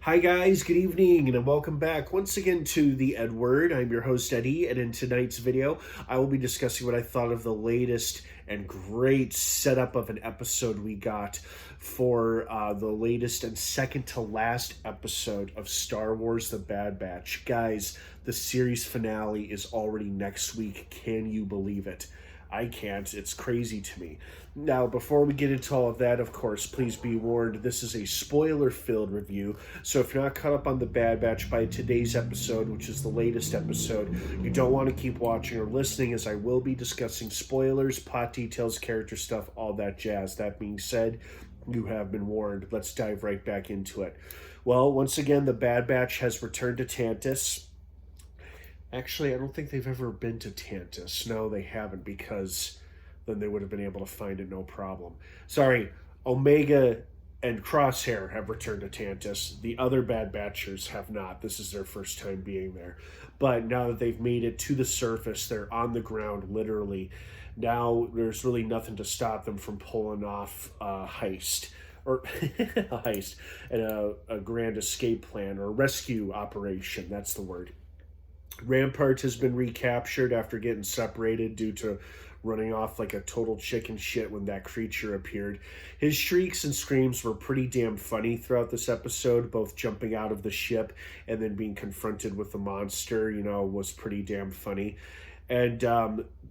Hi guys, good evening, and welcome back once again to the EdWord. I'm your host Eddie, and in tonight's video, I will be discussing what I thought of the latest and great setup of an episode we got for the latest and second to last episode of Star Wars The Bad Batch. Guys, the series finale is already next week. Can you believe it? I can't. It's crazy to me. Now, before we get into all of that, of course, please be warned, this is a spoiler-filled review, so if you're not caught up on The Bad Batch by today's episode, which is the latest episode, you don't want to keep watching or listening, as I will be discussing spoilers, plot details, character stuff, all that jazz. That being said, you have been warned. Let's dive right back into it. Well, once again, The Bad Batch has returned to Tantus. Actually, I don't think they've ever been to Tantus. No, they haven't, because then they would have been able to find it no problem. Sorry, Omega and Crosshair have returned to Tantus. The other Bad Batchers have not. This is their first time being there. But now that they've made it to the surface, they're on the ground, literally. Now there's really nothing to stop them from pulling off a heist. Or a heist, and a grand escape plan, or a rescue operation. That's the word. Rampart has been recaptured after getting separated due to running off like a total chicken shit when that creature appeared. His shrieks and screams were pretty damn funny throughout this episode, both jumping out of the ship and then being confronted with the monster, was pretty damn funny. And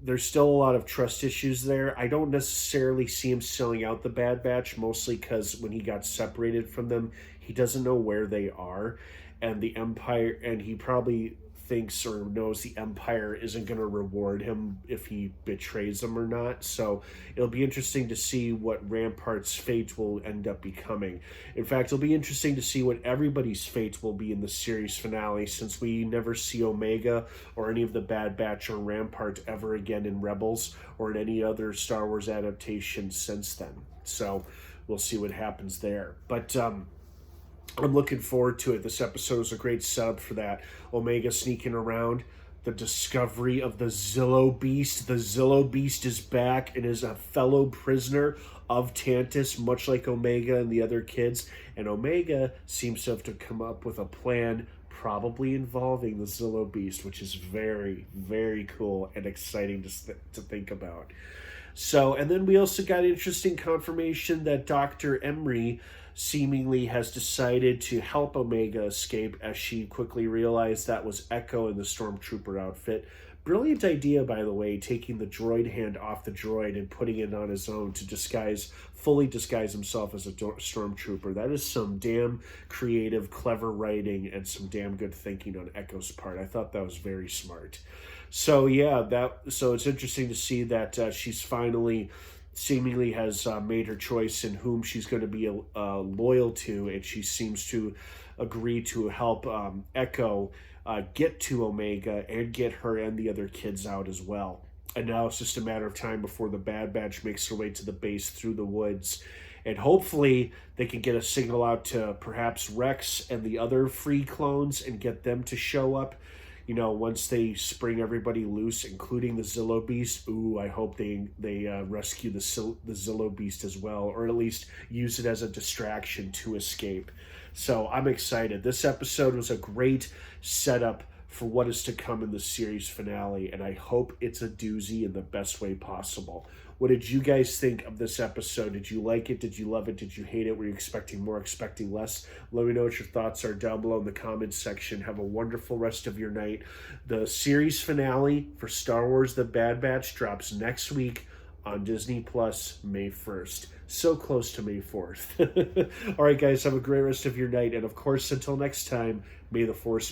there's still a lot of trust issues there. I don't necessarily see him selling out the Bad Batch, mostly because when he got separated from them, he doesn't know where they are. And the Empire, and he probably thinks or knows the Empire isn't going to reward him if he betrays them or not. So it'll be interesting to see what Rampart's fate will end up becoming. In fact, it'll be interesting to see what everybody's fate will be in the series finale, since we never see Omega or any of the Bad Batch or Rampart ever again in Rebels or in any other Star Wars adaptation since then. So we'll see what happens there. But I'm looking forward to it. This episode is a great setup for that. Omega sneaking around, the discovery of the Zillo Beast. The Zillo Beast is back and is a fellow prisoner of Tantus, much like Omega and the other kids. And Omega seems to have to come up with a plan, probably involving the Zillo Beast, which is very, very cool and exciting to think about. So, and then we also got interesting confirmation that Dr. Emery seemingly has decided to help Omega escape, as she quickly realized that was Echo in the Stormtrooper outfit. Brilliant idea, by the way, taking the droid hand off the droid and putting it on his own to fully disguise himself as a Stormtrooper. That is some damn creative, clever writing and some damn good thinking on Echo's part. I thought that was very smart. So yeah, so it's interesting to see that she's finally seemingly has made her choice in whom she's going to be loyal to, and she seems to agree to help Echo get to Omega and get her and the other kids out as well. And now it's just a matter of time before the Bad Batch makes her way to the base through the woods. And hopefully they can get a signal out to perhaps Rex and the other free clones and get them to show up. Once they spring everybody loose, including the Zillo Beast. Ooh, I hope they rescue the Zillo Beast as well, or at least use it as a distraction to escape. So I'm excited. This episode was a great setup for what is to come in the series finale, and I hope it's a doozy in the best way possible. What did you guys think of this episode? Did you like it? Did you love it? Did you hate it? Were you expecting more, expecting less? Let me know what your thoughts are down below in the comments section. Have a wonderful rest of your night. The series finale for Star Wars The Bad Batch drops next week on Disney Plus, May 1st. So close to May 4th. All right, guys, have a great rest of your night. And of course, until next time, may the Force